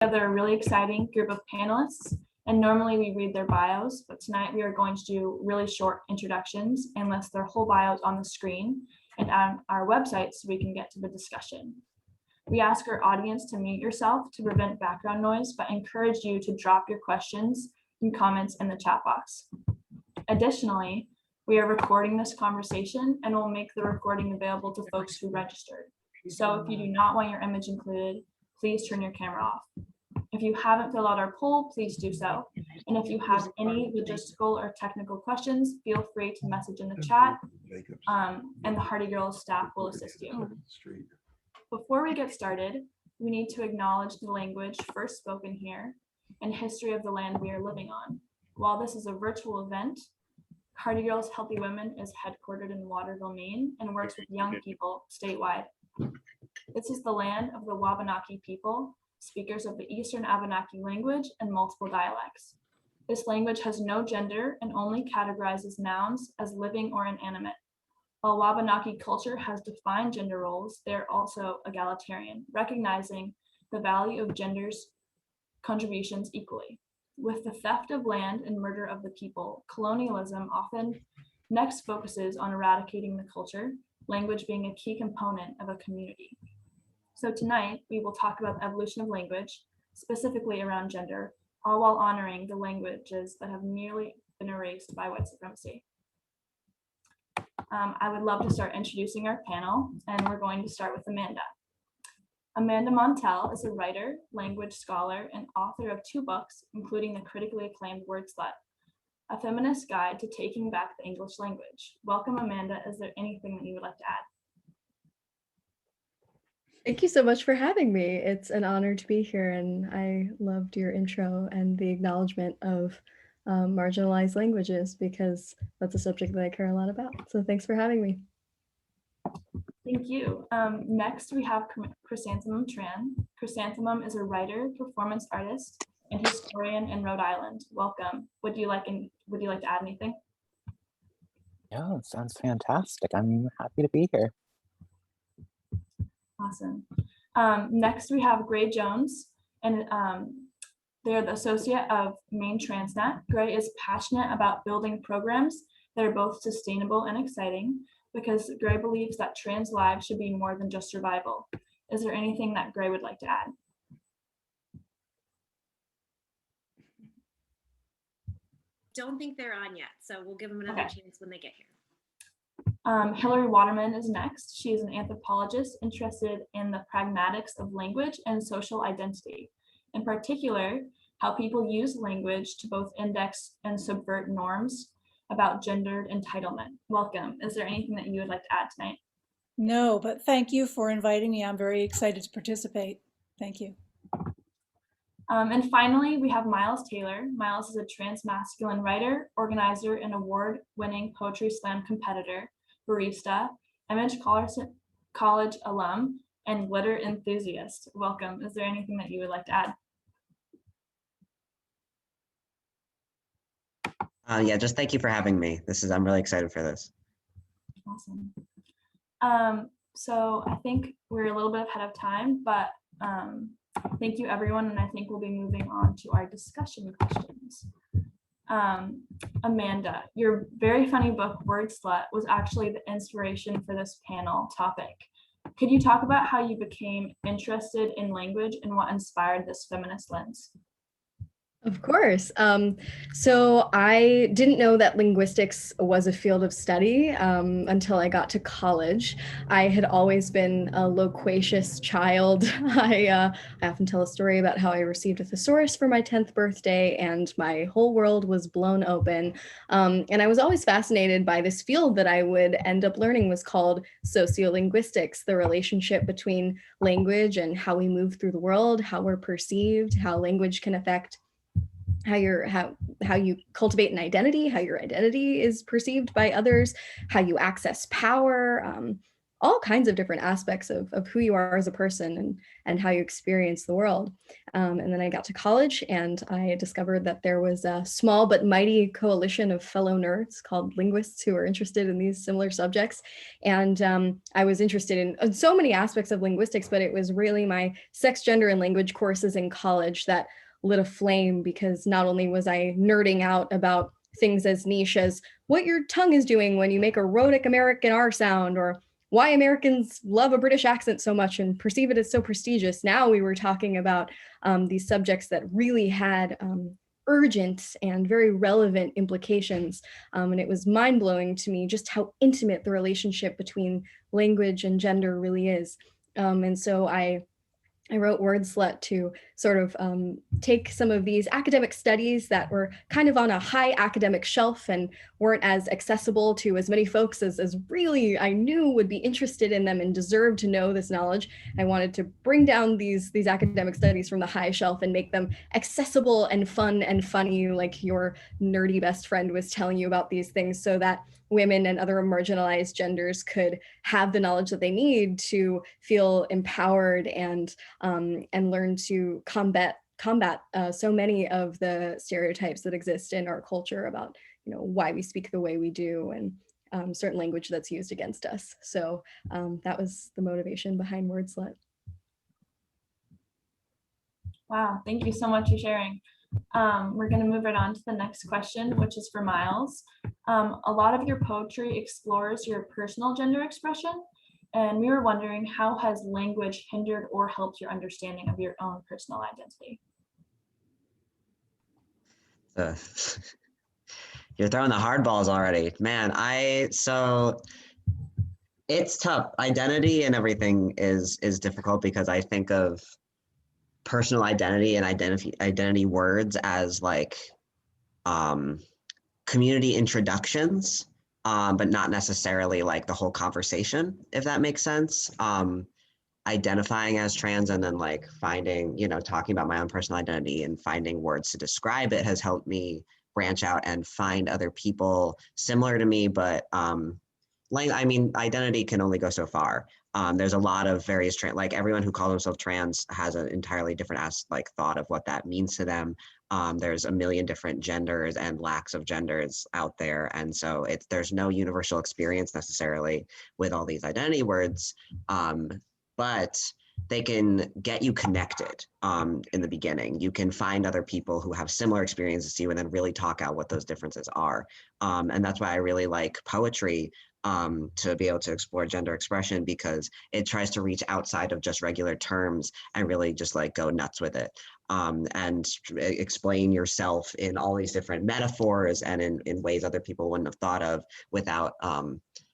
Together a really exciting group of panelists, and normally we read their bios, but tonight we are going to do really short introductions and list their whole bios on the screen and on our website so we can get to the discussion. We ask our audience to mute yourself to prevent background noise, but encourage you to drop your questions and comments in the chat box. Additionally, we are recording this conversation and will make the recording available to folks who registered. So if you do not want your image included, please turn your camera off. If you haven't filled out our poll, please do so. And if you have any logistical or technical questions, feel free to message in the chat, and the Hardy Girls staff will assist you. Before we get started, we need to acknowledge the language first spoken here and history of the land we are living on. While this is a virtual event, Hardy Girls Healthy Women is headquartered in Waterville, Maine, and works with young people statewide. This is the land of the Wabanaki people, speakers of the Eastern Abenaki language and multiple dialects. This language has no gender and only categorizes nouns as living or inanimate. While Wabanaki culture has defined gender roles, they are also egalitarian, recognizing the value of gender's contributions equally. With the theft of land and murder of the people, colonialism often next focuses on eradicating the culture, language being a key component of a community. So tonight, we will talk about the evolution of language, specifically around gender, all while honoring the languages that have nearly been erased by white supremacy. I would love to start introducing our panel, and we're going to start with Amanda. Amanda Montell is a writer, language scholar, and author of 2 books, including the critically acclaimed Word Slut, A Feminist Guide to Taking Back the English Language. Welcome, Amanda. Is there anything that you would like to add? Thank you so much for having me. It's an honor to be here, and I loved your intro and the acknowledgement of marginalized languages, because that's a subject that I care a lot about. So thanks for having me. Thank you. Next, we have Chrysanthemum Tran. Chrysanthemum is a writer, performance artist, and historian in Rhode Island. Welcome. Would you like to add anything? Yeah, it sounds fantastic. I'm happy to be here. Awesome. Next, we have Gray Jones, and they're the associate of Maine Transnet. Gray is passionate about building programs that are both sustainable and exciting, because Gray believes that trans lives should be more than just survival. Is there anything that Gray would like to add? Don't think they're on yet, so we'll give them another chance when they get here. Hillary Waterman is next. She is an anthropologist interested in the pragmatics of language and social identity. In particular, how people use language to both index and subvert norms about gendered entitlement. Welcome. Is there anything that you would like to add tonight? No, but thank you for inviting me. I'm very excited to participate. Thank you. And finally, we have Myles Taylor. Myles is a transmasculine writer, organizer, and award-winning poetry slam competitor, barista, Image College alum, and glitter enthusiast. Welcome. Is there anything that you would like to add? Yeah, just thank you for having me. I'm really excited for this. Awesome. So I think we're a little bit ahead of time, but thank you everyone, and I think we'll be moving on to our discussion questions. Amanda, your very funny book, Word Slut, was actually the inspiration for this panel topic. Could you talk about how you became interested in language and what inspired this feminist lens? Of course. So I didn't know that linguistics was a field of study until I got to college. I had always been a loquacious child. I often tell a story about how I received a thesaurus for my 10th birthday and my whole world was blown open. And I was always fascinated by this field that I would end up learning was called sociolinguistics, the relationship between language and how we move through the world, how we're perceived, how language can affect how you cultivate an identity, how your identity is perceived by others, how you access power, all kinds of different aspects of who you are as a person and how you experience the world. And then I got to college and I discovered that there was a small but mighty coalition of fellow nerds called linguists who are interested in these similar subjects. And I was interested in so many aspects of linguistics, but it was really my sex, gender, and language courses in college that lit a flame, because not only was I nerding out about things as niche as what your tongue is doing when you make a rhotic American R sound, or why Americans love a British accent so much and perceive it as so prestigious. Now we were talking about these subjects that really had urgent and very relevant implications. And it was mind-blowing to me just how intimate the relationship between language and gender really is. And so I wrote Word Slut to sort of take some of these academic studies that were kind of on a high academic shelf and weren't as accessible to as many folks as really I knew would be interested in them and deserved to know this knowledge. I wanted to bring down these academic studies from the high shelf and make them accessible and fun and funny, like your nerdy best friend was telling you about these things, so that women and other marginalized genders could have the knowledge that they need to feel empowered and learn to combat so many of the stereotypes that exist in our culture about, why we speak the way we do and certain language that's used against us. So that was the motivation behind Word Slut. Wow, thank you so much for sharing. We're going to move right on to the next question, which is for Myles. A lot of your poetry explores your personal gender expression, and we were wondering, how has language hindered or helped your understanding of your own personal identity? You're throwing the hard balls already, man. So it's tough. Identity and everything is difficult, because I think of personal identity and identity words as like community introductions, but not necessarily like the whole conversation, if that makes sense. Identifying as trans and then like finding, talking about my own personal identity and finding words to describe it has helped me branch out and find other people similar to me. But identity can only go so far. There's a lot of various like everyone who calls themselves trans has an entirely different thought of what that means to them. There's a million different genders and lacks of genders out there, and so there's no universal experience necessarily with all these identity words, but they can get you connected in the beginning. You can find other people who have similar experiences to you and then really talk out what those differences are. And that's why I really like poetry, to be able to explore gender expression, because it tries to reach outside of just regular terms and really just like go nuts with it, and explain yourself in all these different metaphors and in ways other people wouldn't have thought of without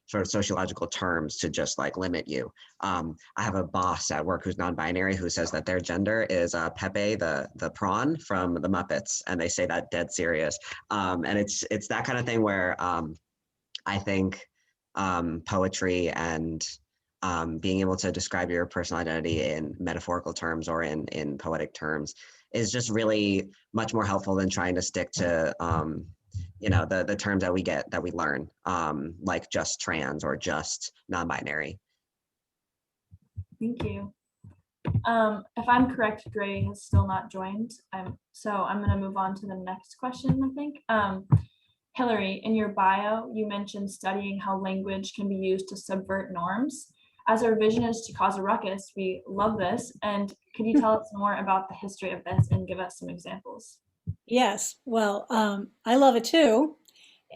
sort of sociological terms to just like limit you. I have a boss at work who's non-binary who says that their gender is Pepe the prawn from the Muppets, and they say that dead serious. And it's that kind of thing where I think poetry and being able to describe your personal identity in metaphorical terms or in poetic terms is just really much more helpful than trying to stick to the terms that we learn, like just trans or just non-binary. Thank you. If I'm correct, Gray has still not joined. So I'm going to move on to the next question, I think. Hillary, in your bio, you mentioned studying how language can be used to subvert norms. As our vision is to cause a ruckus, we love this. And could you tell us more about the history of this and give us some examples? Yes, well, I love it too.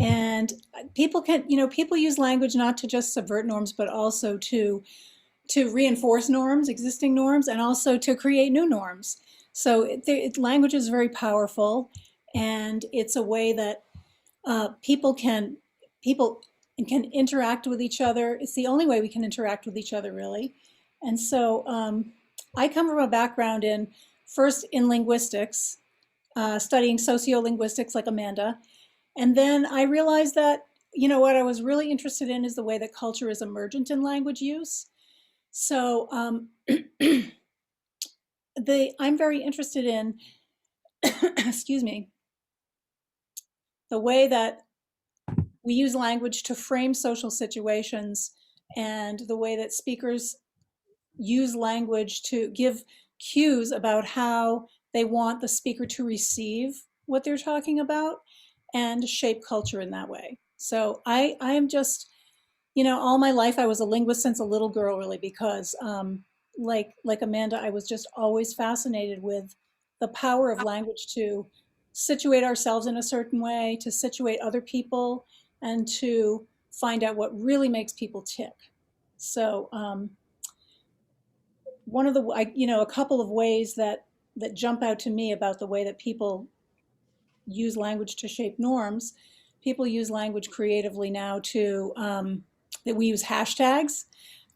And people people use language not to just subvert norms, but also to reinforce norms, existing norms, and also to create new norms. So language is very powerful, and it's a way that people can interact with each other. It's the only way we can interact with each other, really. And so I come from a background first in linguistics, studying sociolinguistics like Amanda. And then I realized that, what I was really interested in is the way that culture is emergent in language use. So I'm very interested in, excuse me, the way that we use language to frame social situations and the way that speakers use language to give cues about how they want the speaker to receive what they're talking about and shape culture in that way. So I am just, all my life I was a linguist since a little girl, really, because like Amanda, I was just always fascinated with the power of language to situate ourselves in a certain way, to situate other people, and to find out what really makes people tick. So one of the, a couple of ways that jump out to me about the way that people use language to shape norms. People use language creatively now to, that we use hashtags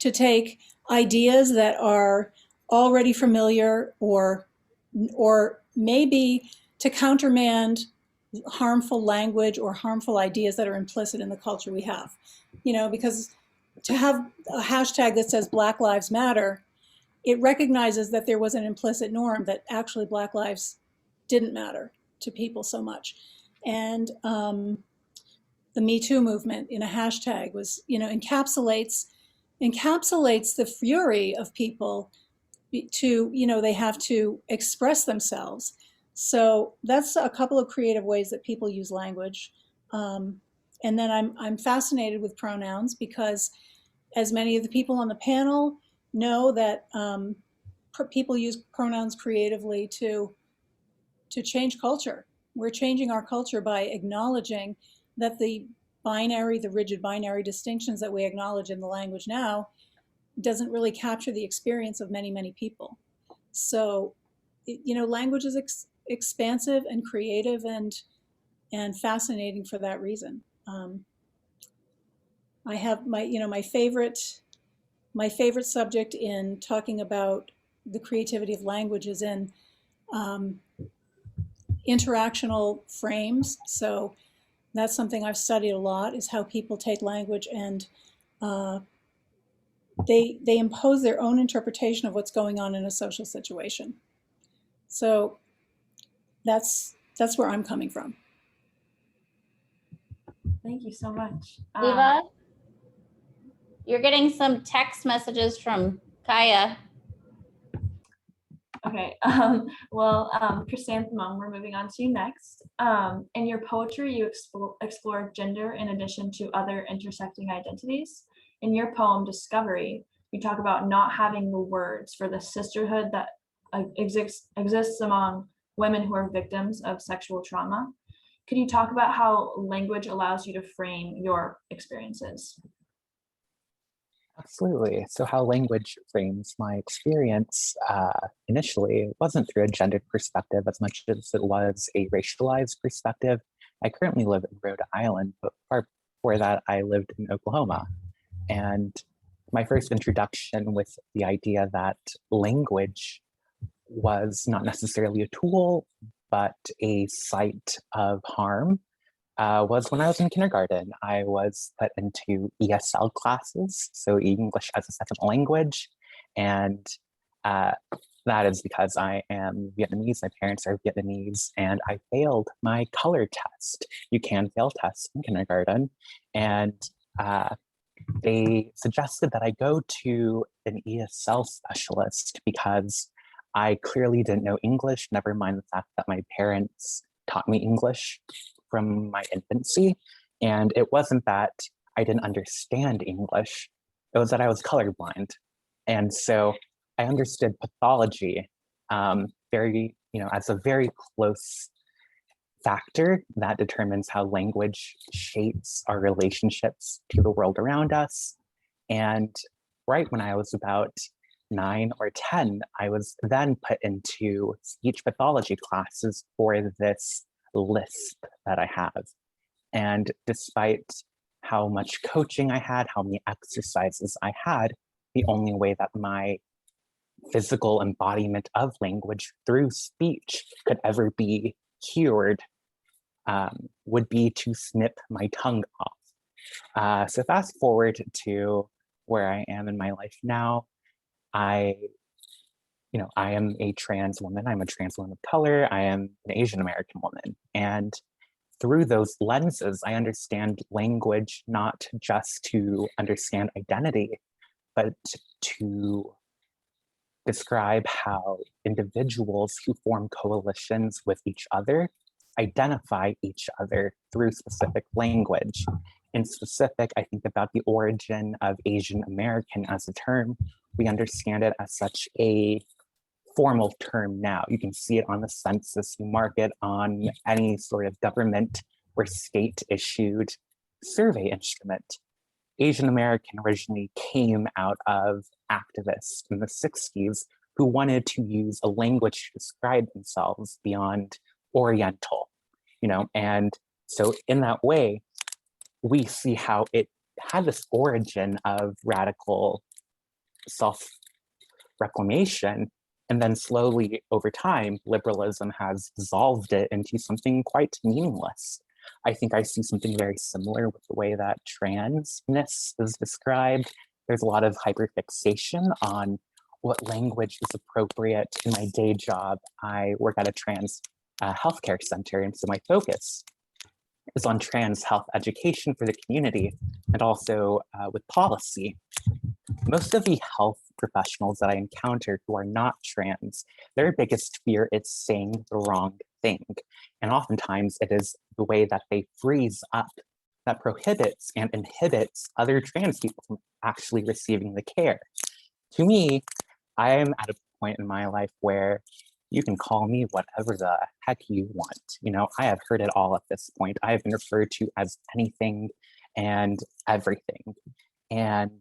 to take ideas that are already familiar or maybe to countermand harmful language or harmful ideas that are implicit in the culture we have. Because to have a hashtag that says Black Lives Matter, it recognizes that there was an implicit norm that actually Black lives didn't matter to people so much. And the Me Too movement in a hashtag was, encapsulates the fury of people to, they have to express themselves. So that's a couple of creative ways that people use language. And then I'm fascinated with pronouns because, as many of the people on the panel know, that people use pronouns creatively to change culture. We're changing our culture by acknowledging that the rigid binary distinctions that we acknowledge in the language now doesn't really capture the experience of many, many people. So, language is expansive and creative and fascinating for that reason. I have my favorite subject in talking about the creativity of language is in interactional frames. So that's something I've studied a lot, is how people take language and they impose their own interpretation of what's going on in a social situation. So that's where I'm coming from. Thank you so much. Eva, you're getting some text messages from Kaya. Okay, Chrysanthemum, we're moving on to you next. In your poetry, you explore gender in addition to other intersecting identities. In your poem, Discovery, you talk about not having the words for the sisterhood that exists among women who are victims of sexual trauma. Could you talk about how language allows you to frame your experiences? Absolutely. So how language frames my experience initially wasn't through a gendered perspective as much as it was a racialized perspective. I currently live in Rhode Island, but before that I lived in Oklahoma. And my first introduction with the idea that language was not necessarily a tool, but a site of harm was when I was in kindergarten. I was put into ESL classes, so English as a second language. And that is because I am Vietnamese, my parents are Vietnamese, and I failed my color test. You can fail tests in kindergarten. And they suggested that I go to an ESL specialist because I clearly didn't know English, never mind the fact that my parents taught me English from my infancy. And it wasn't that I didn't understand English, it was that I was colorblind. And so I understood pathology as a very close factor that determines how language shapes our relationships to the world around us. And right when I was about 9 or 10, I was then put into speech pathology classes for this lisp that I have. And despite how much coaching I had, how many exercises I had, the only way that my physical embodiment of language through speech could ever be cured would be to snip my tongue off. So fast forward to where I am in my life now. I am a trans woman. I'm a trans woman of color. I am an Asian American woman. And through those lenses, I understand language not just to understand identity, but to describe how individuals who form coalitions with each other identify each other through specific language. In specific, I think about the origin of Asian American as a term. We understand it as such a formal term now. You can see it on the census, you mark it on any sort of government or state issued survey instrument. Asian American originally came out of activists in the 60s who wanted to use a language to describe themselves beyond Oriental, and so in that way, we see how it had this origin of radical self-reclamation, and then slowly over time, liberalism has dissolved it into something quite meaningless. I think I see something very similar with the way that transness is described. There's a lot of hyperfixation on what language is appropriate. In my day job, I work at a trans healthcare center, and so my focus is on trans health education for the community and also with policy. Most of the health professionals that I encounter who are not trans, their biggest fear is saying the wrong thing. And oftentimes it is the way that they freeze up that prohibits and inhibits other trans people from actually receiving the care. To me, I am at a point in my life where you can call me whatever the heck you want. I have heard it all at this point. I have been referred to as anything and everything. And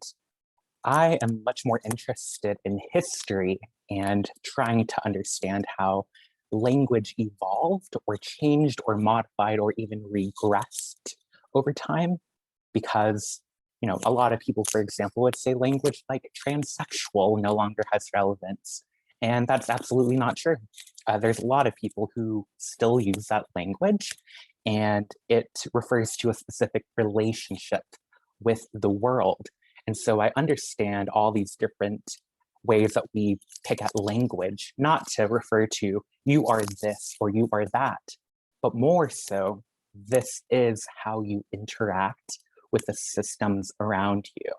I am much more interested in history and trying to understand how language evolved or changed or modified or even regressed over time, because a lot of people, for example, would say language like transsexual no longer has relevance, and that's absolutely not true. There's a lot of people who still use that language, and it refers to a specific relationship with the world. And so I understand all these different ways that we pick at language, not to refer to you are this or you are that, but more so, this is how you interact with the systems around you.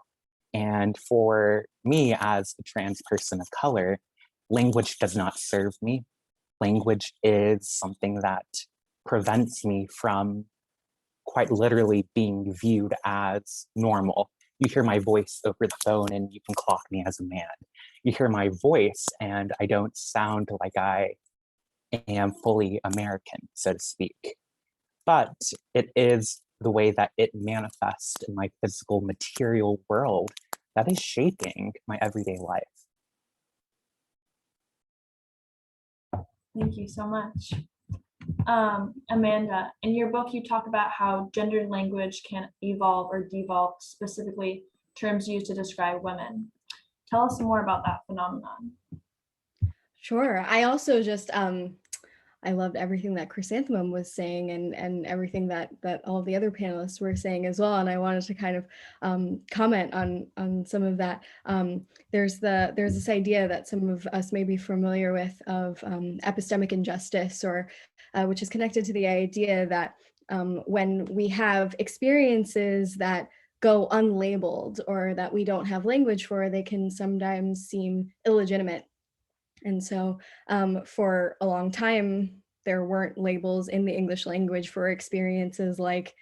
And for me as a trans person of color, language does not serve me. Language is something that prevents me from quite literally being viewed as normal. You hear my voice over the phone and you can clock me as a man. You hear my voice and I don't sound like I am fully American, so to speak. But it is the way that it manifests in my physical material world that is shaping my everyday life. Thank you so much. Amanda, in your book, you talk about how gendered language can evolve or devolve, specifically terms used to describe women. Tell us more about that phenomenon. Sure. I also just, I loved everything that Chrysanthemum was saying and everything that all the other panelists were saying as well. And I wanted to kind of comment on some of that. There's this idea that some of us may be familiar with of epistemic injustice, or which is connected to the idea that when we have experiences that go unlabeled or that we don't have language for, they can sometimes seem illegitimate. And so for a long time, there weren't labels in the English language for experiences like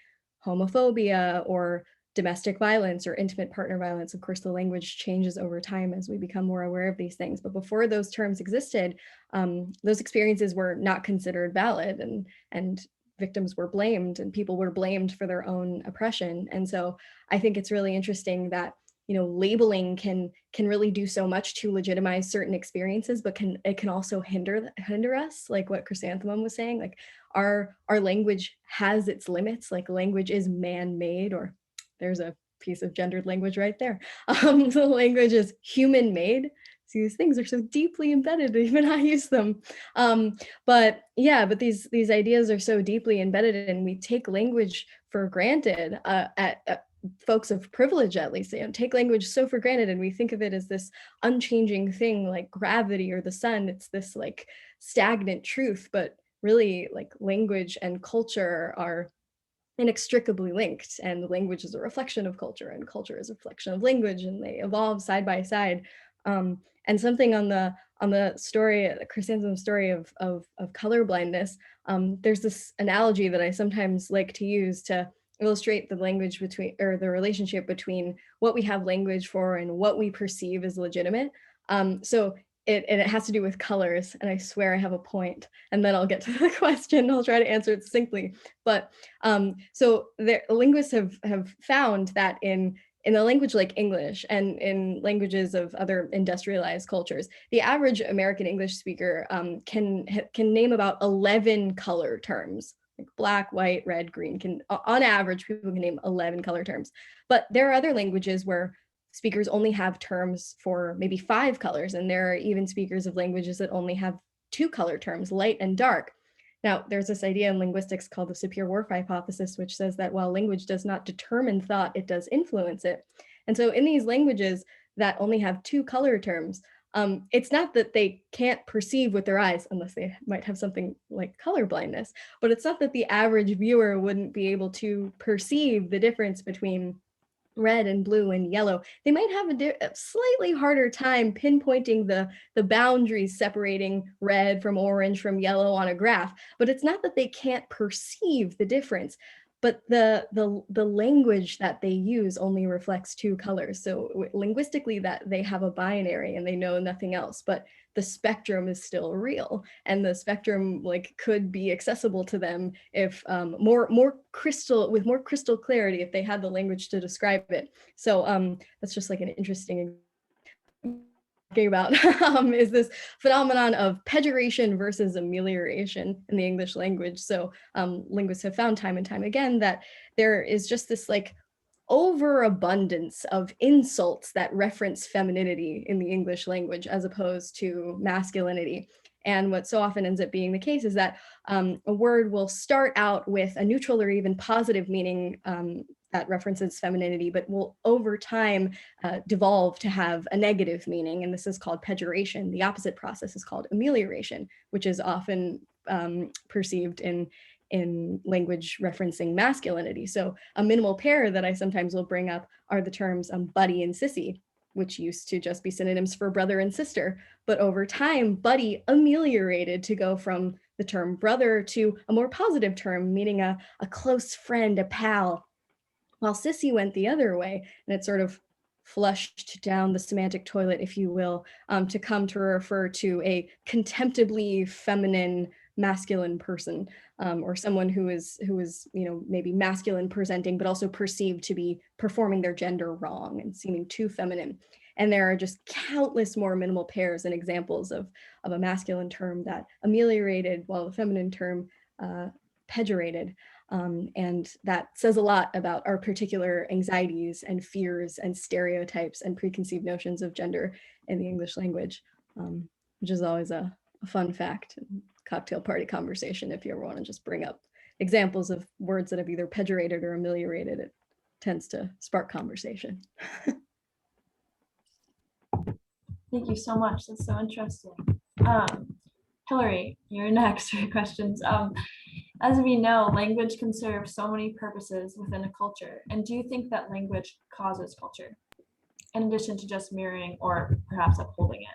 homophobia or domestic violence or intimate partner violence. Of course, the language changes over time as we become more aware of these things. But before those terms existed, those experiences were not considered valid, and victims were blamed and people were blamed for their own oppression. And so I think it's really interesting that labeling can really do so much to legitimize certain experiences, but it can also hinder us, like what Chrysanthemum was saying. Like our language has its limits. Like language is man-made, or there's a piece of gendered language right there. The language is human-made. See, these things are so deeply embedded, even I use them. But these ideas are so deeply embedded, and we take language for granted at folks of privilege, at least, take language so for granted, and we think of it as this unchanging thing like gravity or the sun. It's this like stagnant truth, but really like language and culture are inextricably linked, and language is a reflection of culture and culture is a reflection of language, and they evolve side by side. And something on the story, the Chrysanthemum story of color blindness, there's this analogy that I sometimes like to use to illustrate the language between, or the relationship between what we have language for and what we perceive as legitimate. So it has to do with colors, and I swear I have a point, and then I'll get to the question. I'll try to answer it succinctly. But so linguists have found that in a language like English and in languages of other industrialized cultures, the average American English speaker can name about 11 color terms, like black, white, red, green. On average, people can name 11 color terms. But there are other languages where speakers only have terms for maybe 5 colors, and there are even speakers of languages that only have 2 color terms, light and dark. Now, there's this idea in linguistics called the Sapir-Whorf hypothesis, which says that while language does not determine thought, it does influence it. And so in these languages that only have 2 color terms, it's not that they can't perceive with their eyes, unless they might have something like color blindness, but it's not that the average viewer wouldn't be able to perceive the difference between red and blue and yellow. They might have a slightly harder time pinpointing the boundaries separating red from orange from yellow on a graph, but it's not that they can't perceive the difference, but the language that they use only reflects 2 colors. So linguistically, that they have a binary and they know nothing else, but the spectrum is still real, and the spectrum like could be accessible to them if with more crystal clarity, if they had the language to describe it. So that's just like an interesting about is this phenomenon of pejoration versus amelioration in the English language. So linguists have found time and time again that there is just this like overabundance of insults that reference femininity in the English language as opposed to masculinity. And what so often ends up being the case is that a word will start out with a neutral or even positive meaning that references femininity, but will over time devolve to have a negative meaning. And this is called pejoration. The opposite process is called amelioration, which is often perceived in language referencing masculinity. So a minimal pair that I sometimes will bring up are the terms buddy and sissy, which used to just be synonyms for brother and sister. But over time, buddy ameliorated to go from the term brother to a more positive term, meaning a close friend, a pal, while sissy went the other way, and it sort of flushed down the semantic toilet, if you will, to come to refer to a contemptibly feminine, masculine person, or someone who is maybe masculine presenting, but also perceived to be performing their gender wrong and seeming too feminine. And there are just countless more minimal pairs and examples of a masculine term that ameliorated while the feminine term pejorated. And that says a lot about our particular anxieties and fears and stereotypes and preconceived notions of gender in the English language, which is always a fun fact, cocktail party conversation. If you ever want to just bring up examples of words that have either pejorated or ameliorated, it tends to spark conversation. Thank you so much. That's so interesting. Hillary, you're next for your questions. As we know, language can serve so many purposes within a culture. And do you think that language causes culture, in addition to just mirroring or perhaps upholding it?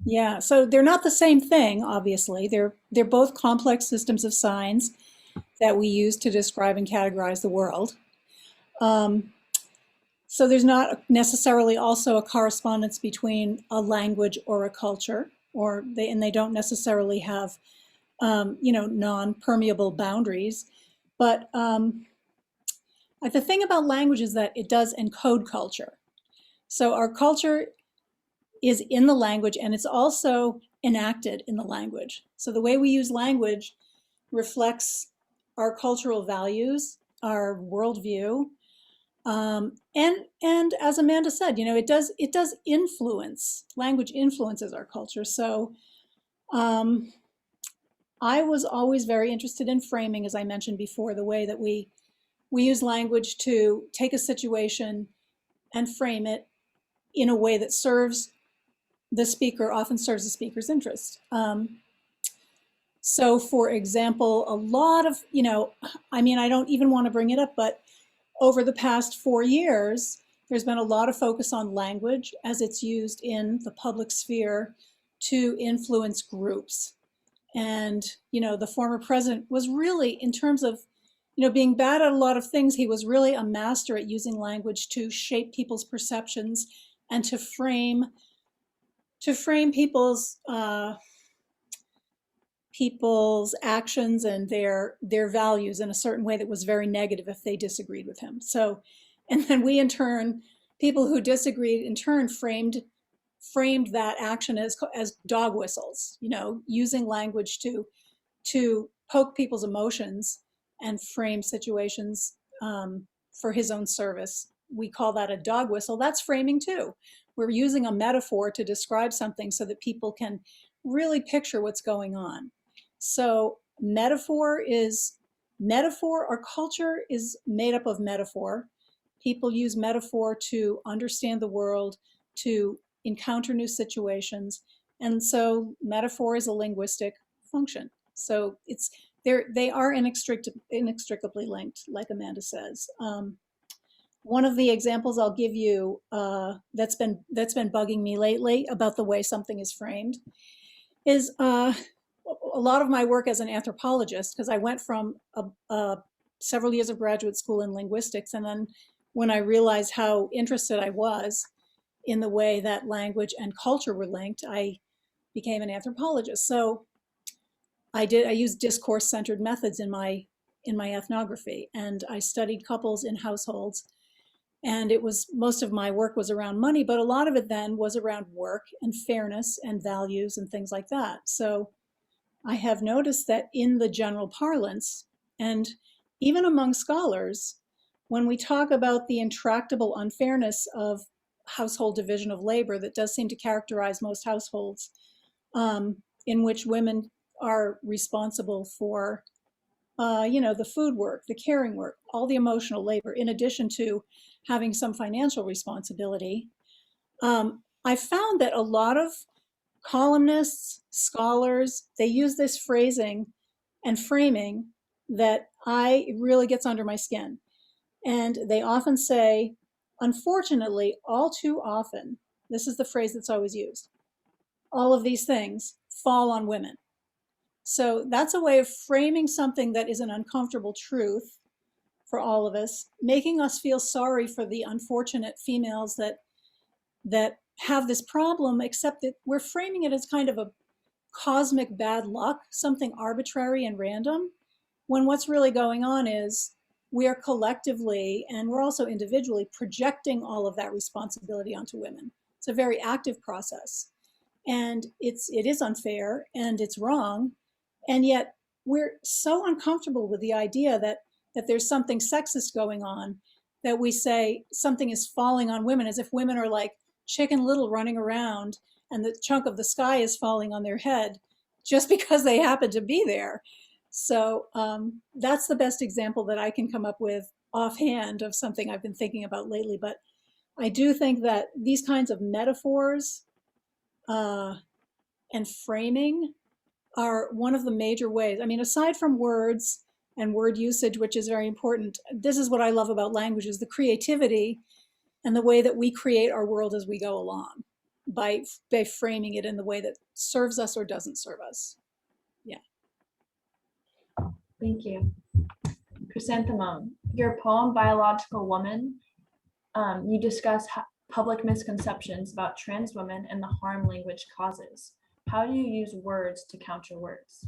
Yeah, so they're not the same thing, obviously. They're both complex systems of signs that we use to describe and categorize the world. So there's not necessarily also a correspondence between a language or a culture, and they don't necessarily have non-permeable boundaries. But the thing about language is that it does encode culture. So our culture is in the language, and it's also enacted in the language. So the way we use language reflects our cultural values, our worldview, and as Amanda said, it does influence. Language influences our culture. So I was always very interested in framing, as I mentioned before, the way that we use language to take a situation and frame it in a way that often serves the speaker's interest. So for example, a lot of, I mean, I don't even want to bring it up, but over the past 4 years, there's been a lot of focus on language as it's used in the public sphere to influence groups. And, the former president was really, in terms of, being bad at a lot of things, he was really a master at using language to shape people's perceptions and to frame people's actions and their values in a certain way that was very negative if they disagreed with him. So, and then we in turn, people who disagreed in turn framed that action as dog whistles, using language to poke people's emotions and frame situations for his own service. We call that a dog whistle. That's framing too. We're using a metaphor to describe something so that people can really picture what's going on. So metaphor or culture is made up of metaphor. People use metaphor to understand the world, to encounter new situations. And so metaphor is a linguistic function. So they are inextricably linked, like Amanda says. One of the examples I'll give you that's been bugging me lately about the way something is framed is a lot of my work as an anthropologist, because I went from several years of graduate school in linguistics, and then when I realized how interested I was in the way that language and culture were linked, I became an anthropologist. So I used discourse-centered methods in my ethnography, and I studied couples in households. And most of my work was around money, but a lot of it then was around work and fairness and values and things like that. So I have noticed that in the general parlance, and even among scholars, when we talk about the intractable unfairness of household division of labor that does seem to characterize most households, in which women are responsible for the food work, the caring work, all the emotional labor, in addition to having some financial responsibility. I found that a lot of columnists, scholars, they use this phrasing and framing that really gets under my skin. And they often say, unfortunately, all too often, this is the phrase that's always used, all of these things fall on women. So that's a way of framing something that is an uncomfortable truth for all of us, making us feel sorry for the unfortunate females that have this problem, except that we're framing it as kind of a cosmic bad luck, something arbitrary and random, when what's really going on is we are collectively, and we're also individually, projecting all of that responsibility onto women. It's a very active process. And it is unfair and it's wrong. And yet we're so uncomfortable with the idea that there's something sexist going on, that we say something is falling on women, as if women are like Chicken Little running around and the chunk of the sky is falling on their head just because they happen to be there. So that's the best example that I can come up with offhand of something I've been thinking about lately. But I do think that these kinds of metaphors and framing are one of the major ways. I mean, aside from words and word usage, which is very important, this is what I love about language, is the creativity and the way that we create our world as we go along by framing it in the way that serves us or doesn't serve us. Yeah. Thank you. Chrysanthemum, your poem, Biological Woman, you discuss public misconceptions about trans women and the harm language causes. How do you use words to counter words?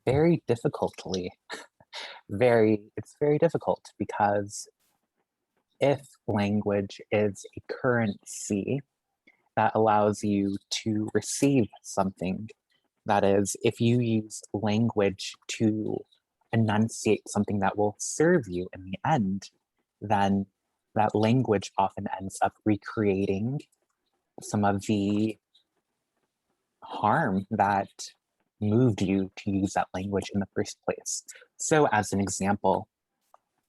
Very difficultly. It's very difficult, because if language is a currency that allows you to receive something, that is, if you use language to enunciate something that will serve you in the end, then that language often ends up recreating some of the harm that moved you to use that language in the first place. So as an example,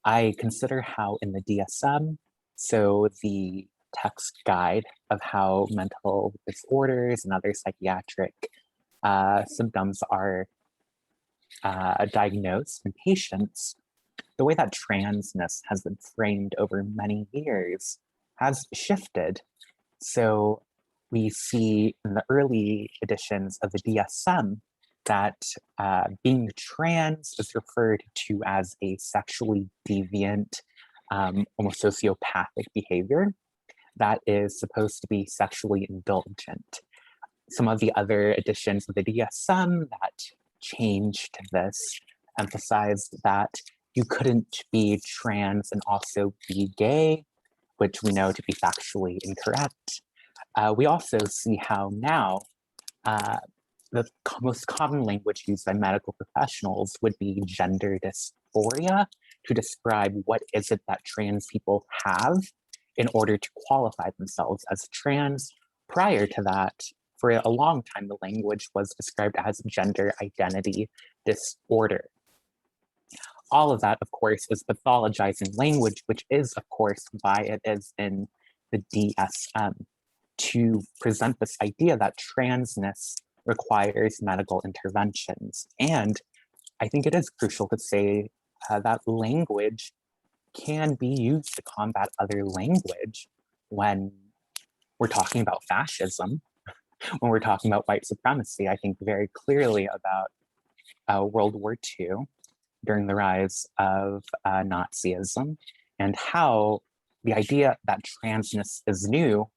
I consider how in the DSM, so the text guide of how mental disorders and other psychiatric symptoms are diagnosed in patients, the way that transness has been framed over many years has shifted. So we see in the early editions of the DSM that being trans is referred to as a sexually deviant, almost sociopathic behavior that is supposed to be sexually indulgent. Some of the other editions of the DSM that changed this emphasized that you couldn't be trans and also be gay, which we know to be factually incorrect. We also see how now the most common language used by medical professionals would be gender dysphoria to describe what is it that trans people have in order to qualify themselves as trans. Prior to that, for a long time, the language was described as gender identity disorder. All of that, of course, is pathologizing language, which is, of course, why it is in the DSM, to present this idea that transness requires medical interventions. And I think it is crucial to say that language can be used to combat other language when we're talking about fascism, when we're talking about white supremacy. I think very clearly about World War II during the rise of Nazism, and how the idea that transness is new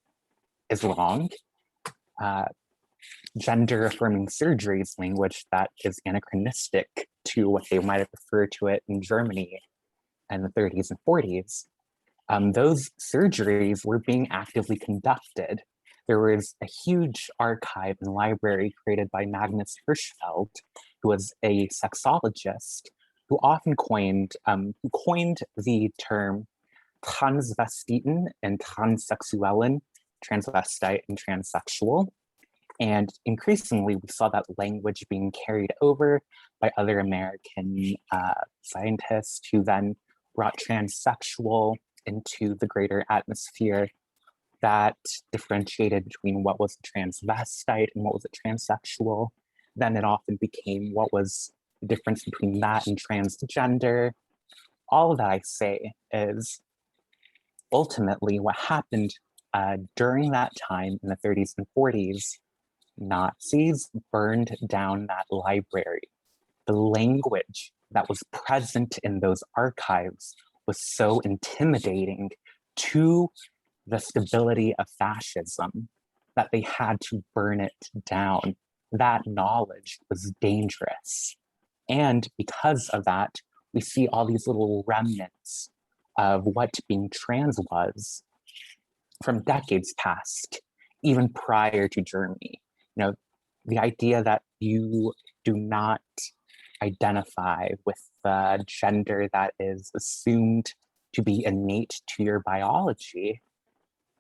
is wrong. Gender affirming surgeries language that is anachronistic to what they might have referred to it in Germany in the 30s and 40s. Those surgeries were being actively conducted. There was a huge archive and library created by Magnus Hirschfeld, who was a sexologist, who often coined the term transvestiten and transsexuellen, transvestite and transsexual. And increasingly, we saw that language being carried over by other American scientists who then brought transsexual into the greater atmosphere that differentiated between what was a transvestite and what was a transsexual. Then it often became what was the difference between that and transgender. All that I say is ultimately what happened during that time in the 30s and 40s. Nazis burned down that library. The language that was present in those archives was so intimidating to the stability of fascism that they had to burn it down. That knowledge was dangerous. And because of that, we see all these little remnants of what being trans was from decades past, even prior to Germany. You know, the idea that you do not identify with the gender that is assumed to be innate to your biology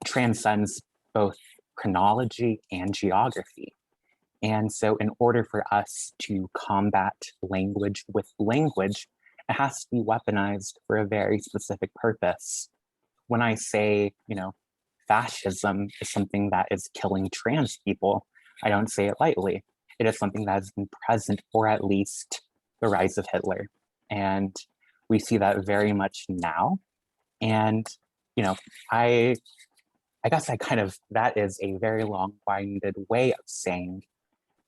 transcends both chronology and geography. And so in order for us to combat language with language, it has to be weaponized for a very specific purpose. When I say, fascism is something that is killing trans people, I don't say it lightly. It is something that has been present for at least the rise of Hitler. And we see that very much now. And, I guess that is a very long-winded way of saying,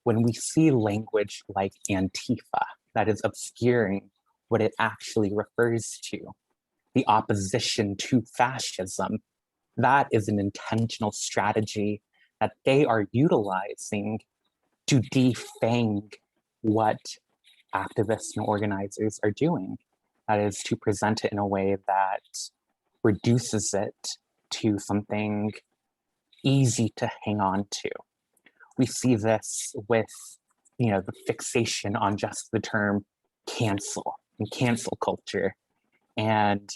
when we see language like Antifa that is obscuring what it actually refers to, the opposition to fascism, that is an intentional strategy that they are utilizing to defang what activists and organizers are doing. That is to present it in a way that reduces it to something easy to hang on to. We see this with, the fixation on just the term cancel and cancel culture. And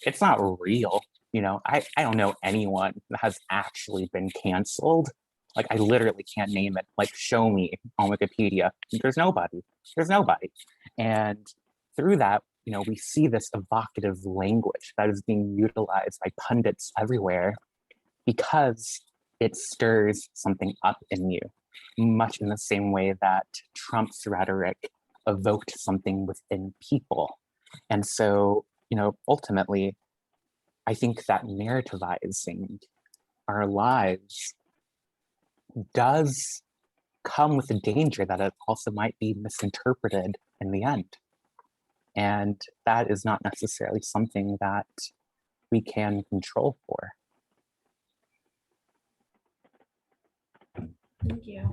it's not real. I don't know anyone that has actually been canceled. Like, I literally can't name it. Like, show me on Wikipedia. There's nobody. And through that, we see this evocative language that is being utilized by pundits everywhere because it stirs something up in you. much in the same way that Trump's rhetoric evoked something within people. And so, ultimately, I think that narrativizing our lives does come with the danger that it also might be misinterpreted in the end. And that is not necessarily something that we can control for. Thank you.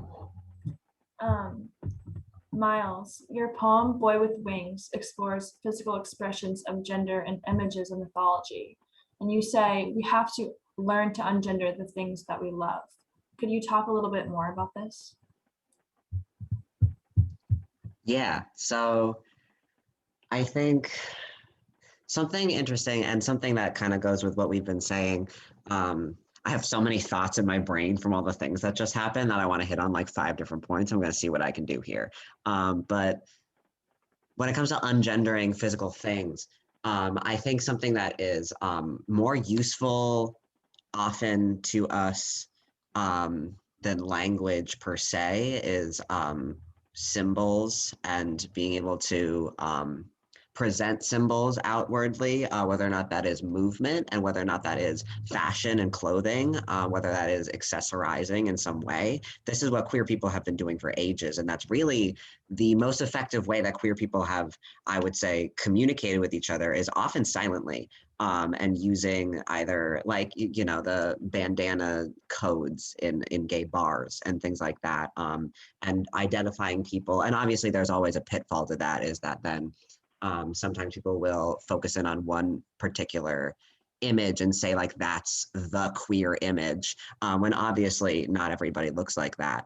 Myles, your poem, Boy with Wings, explores physical expressions of gender and images in mythology. And you say we have to learn to ungender the things that we love. Could you talk a little bit more about this? Yeah, so I think something interesting and something that kind of goes with what we've been saying. I have so many thoughts in my brain from all the things that just happened that I want to hit on like 5 different points. I'm going to see what I can do here. But when it comes to ungendering physical things, I think something that is more useful often to us than language per se is symbols and being able to present symbols outwardly, whether or not that is movement and whether or not that is fashion and clothing, whether that is accessorizing in some way. This is what queer people have been doing for ages. And that's really the most effective way that queer people have, I would say, communicated with each other is often silently. And using either like, the bandana codes in gay bars and things like that, and identifying people. And obviously there's always a pitfall to that, is that then sometimes people will focus in on one particular image and say like, that's the queer image, when obviously not everybody looks like that.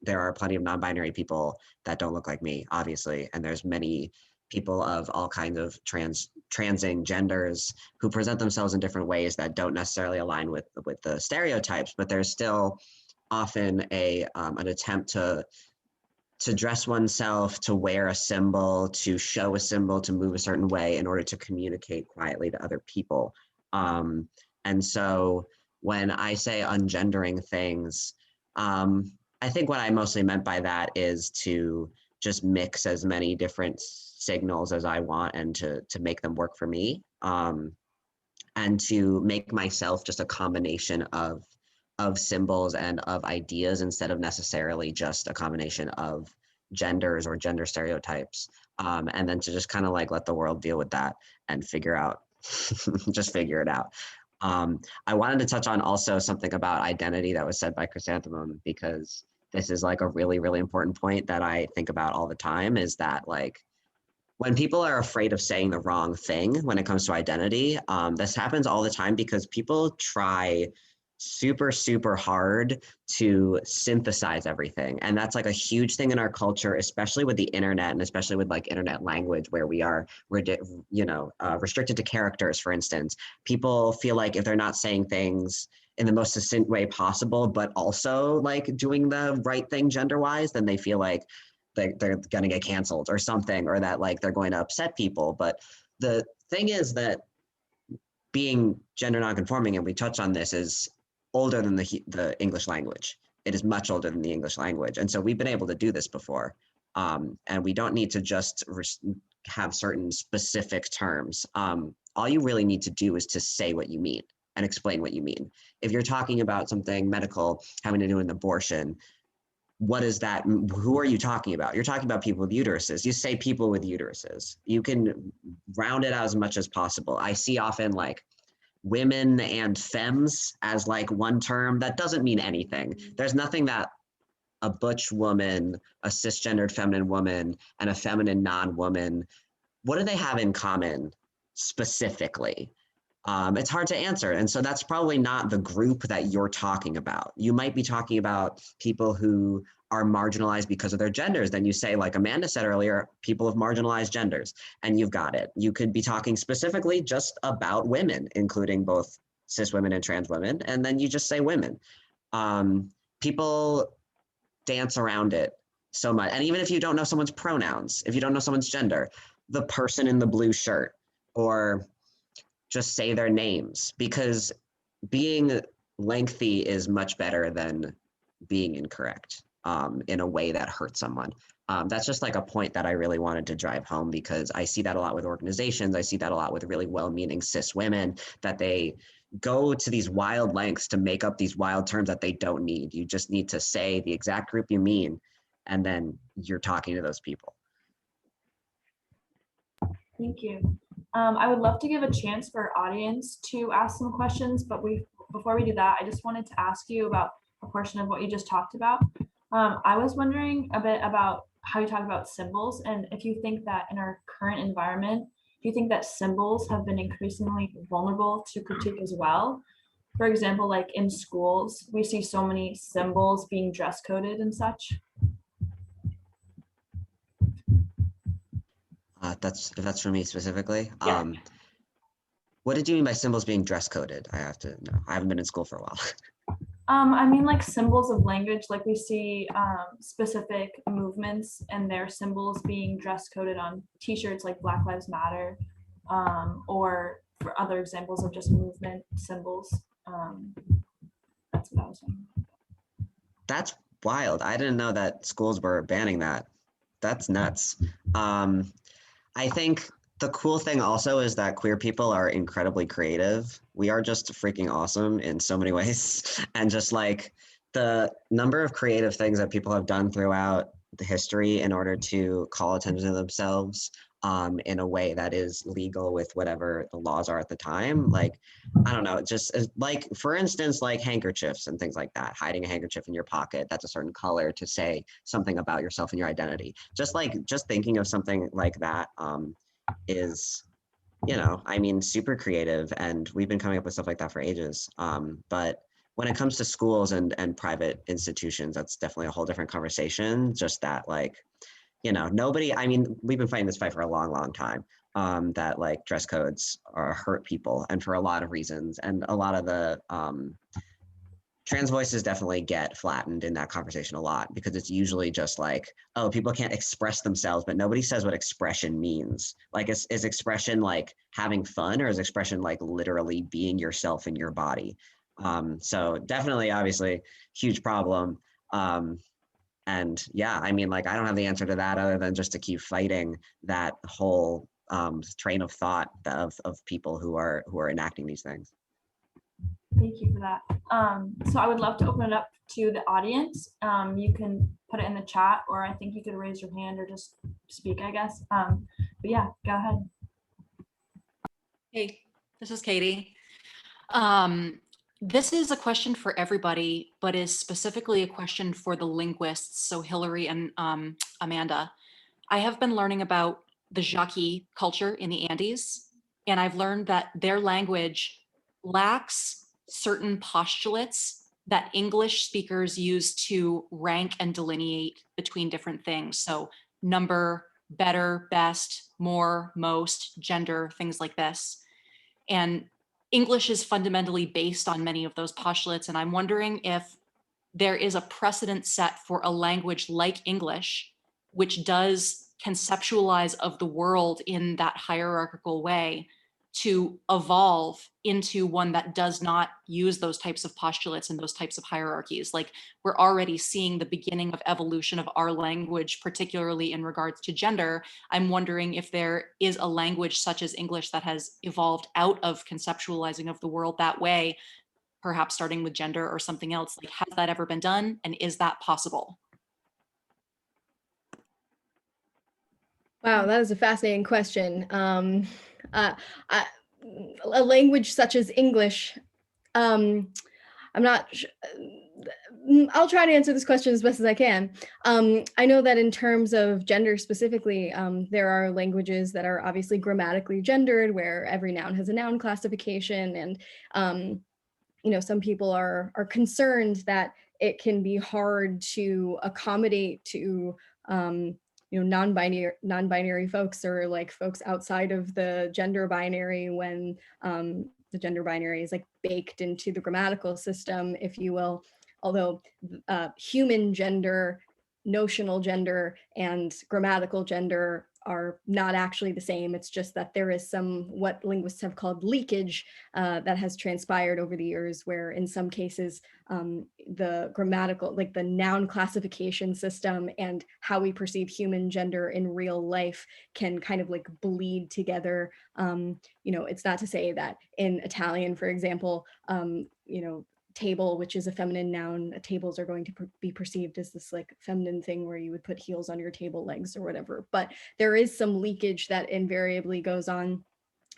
There are plenty of non-binary people that don't look like me, obviously, and there's many people of all kinds of transing genders who present themselves in different ways that don't necessarily align with the stereotypes, but there's still often an attempt to dress oneself, to wear a symbol, to show a symbol, to move a certain way in order to communicate quietly to other people. And so when I say ungendering things, I think what I mostly meant by that is to just mix as many different signals as I want and to make them work for me, and to make myself just a combination of symbols and of ideas instead of necessarily just a combination of genders or gender stereotypes, and then to just kind of like let the world deal with that and figure out, just figure it out. I wanted to touch on also something about identity that was said by Chrysanthemum, because this is like a really, really important point that I think about all the time, is that like, when people are afraid of saying the wrong thing when it comes to identity, this happens all the time because people try super, super hard to synthesize everything. And that's like a huge thing in our culture, especially with the internet and especially with like internet language, where we are, restricted to characters, for instance. People feel like if they're not saying things in the most succinct way possible, but also like doing the right thing gender-wise, then they feel like they're going to get canceled or something, or that like they're going to upset people. But the thing is that being gender nonconforming, and we touched on this, is older than the English language. It is much older than the English language. And so we've been able to do this before. And we don't need to just have certain specific terms. All you really need to do is to say what you mean and explain what you mean. If you're talking about something medical having to do with an abortion, what is that? Who are you talking about? You're talking about people with uteruses. You say people with uteruses. You can round it out as much as possible. I see often like women and femmes as like one term that doesn't mean anything. There's nothing that a butch woman, a cisgendered feminine woman, and a feminine non-woman, what do they have in common specifically? It's hard to answer. And so that's probably not the group that you're talking about. You might be talking about people who are marginalized because of their genders. Then you say, like Amanda said earlier, people of marginalized genders, and you've got it. You could be talking specifically just about women, including both cis women and trans women, and then you just say women. People dance around it so much. And even if you don't know someone's pronouns, if you don't know someone's gender, the person in the blue shirt, or just say their names, because being lengthy is much better than being incorrect in a way that hurts someone. That's just like a point that I really wanted to drive home, because I see that a lot with organizations. I see that a lot with really well-meaning cis women, that they go to these wild lengths to make up these wild terms that they don't need. You just need to say the exact group you mean, and then you're talking to those people. Thank you. I would love to give a chance for our audience to ask some questions, but before we do that, I just wanted to ask you about a portion of what you just talked about. I was wondering a bit about how you talk about symbols, and if you think that in our current environment, do you think that symbols have been increasingly vulnerable to critique as well? For example, like in schools, we see so many symbols being dress coded and such. That's for me specifically. Yeah. What did you mean by symbols being dress coded? I have to know. I haven't been in school for a while. I mean, like symbols of language, like we see specific movements and their symbols being dress coded on t-shirts like Black Lives Matter, or for other examples of just movement symbols. That's what I was saying. That's wild. I didn't know that schools were banning that. That's nuts. I think the cool thing also is that queer people are incredibly creative. We are just freaking awesome in so many ways. And just like the number of creative things that people have done throughout the history in order to call attention to themselves in a way that is legal with whatever the laws are at the time. Like, I don't know, just like, for instance, like handkerchiefs and things like that, hiding a handkerchief in your pocket that's a certain color to say something about yourself and your identity. Just thinking of something like that is, you know, I mean, super creative, and we've been coming up with stuff like that for ages. But when it comes to schools and private institutions, that's definitely a whole different conversation. Just that, like, you know, nobody, I mean, we've been fighting this fight for a long, long time, that like dress codes hurt people, and for a lot of reasons. And a lot of the trans voices definitely get flattened in that conversation a lot, because it's usually just like, oh, people can't express themselves, but nobody says what expression means. Like, is expression like having fun, or is expression like literally being yourself in your body? So definitely, obviously, huge problem. And yeah, I mean, like, I don't have the answer to that other than just to keep fighting that whole train of thought of people who are enacting these things. Thank you for that. So I would love to open it up to the audience. You can put it in the chat, or I think you could raise your hand or just speak, I guess. But yeah, go ahead. Hey, this is Katie. This is a question for everybody, but is specifically a question for the linguists, so Hillary and Amanda. I have been learning about the Yaqui culture in the Andes, and I've learned that their language lacks certain postulates that English speakers use to rank and delineate between different things. So number, better, best, more, most, gender, things like this. And English is fundamentally based on many of those postulates. And I'm wondering if there is a precedent set for a language like English, which does conceptualize of the world in that hierarchical way, to evolve into one that does not use those types of postulates and those types of hierarchies. Like, we're already seeing the beginning of evolution of our language, particularly in regards to gender. I'm wondering if there is a language such as English that has evolved out of conceptualizing of the world that way, perhaps starting with gender or something else. Like, has that ever been done? And is that possible? Wow, that is a fascinating question. A language such as English, I'm not. I'll try to answer this question as best as I can. I know that in terms of gender specifically, there are languages that are obviously grammatically gendered, where every noun has a noun classification, and you know, some people are concerned that it can be hard to accommodate to you know, non-binary folks, or like folks outside of the gender binary, when the gender binary is like baked into the grammatical system, if you will. Although human gender, notional gender, and grammatical gender are not actually the same. It's just that there is some, what linguists have called leakage, that has transpired over the years, where in some cases the grammatical, like the noun classification system and how we perceive human gender in real life can kind of like bleed together. It's not to say that in Italian, for example, table, which is a feminine noun, tables are going to be perceived as this like feminine thing where you would put heels on your table legs or whatever. But there is some leakage that invariably goes on.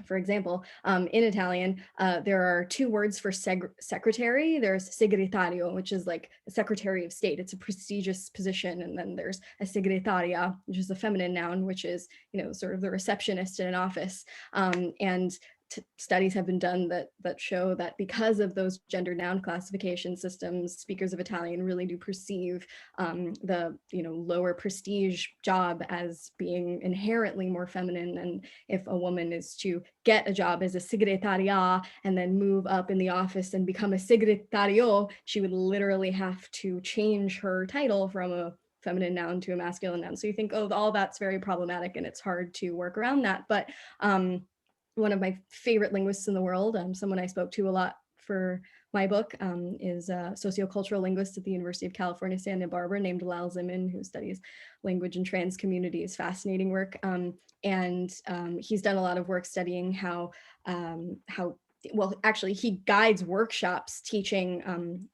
For example, in Italian, there are two words for secretary. There's segretario, which is like a secretary of state. It's a prestigious position. And then there's a segretaria, which is a feminine noun, which is, sort of the receptionist in an office. And studies have been done that show that because of those gender noun classification systems, speakers of Italian really do perceive the lower prestige job as being inherently more feminine. And if a woman is to get a job as a segretaria and then move up in the office and become a segretario, she would literally have to change her title from a feminine noun to a masculine noun. So you think, oh, all that's very problematic and it's hard to work around that. But one of my favorite linguists in the world, someone I spoke to a lot for my book, is a sociocultural linguist at the University of California, Santa Barbara, named Lal Zimin, who studies language and trans communities. Fascinating work. And he's done a lot of work studying how actually he guides workshops teaching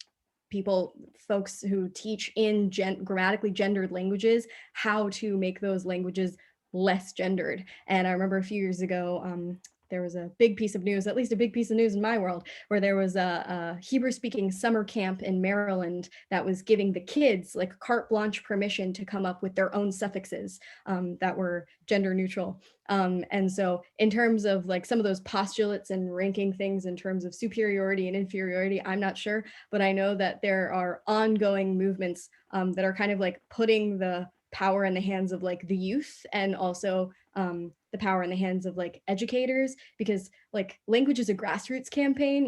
folks who teach in grammatically gendered languages, how to make those languages less gendered. And I remember a few years ago, there was a big piece of news, at least a big piece of news in my world, where there was a Hebrew-speaking summer camp in Maryland that was giving the kids like carte blanche permission to come up with their own suffixes that were gender neutral. And so in terms of like some of those postulates and ranking things in terms of superiority and inferiority, I'm not sure, but I know that there are ongoing movements that are kind of like putting the power in the hands of like the youth, and also the power in the hands of like educators, because like language is a grassroots campaign.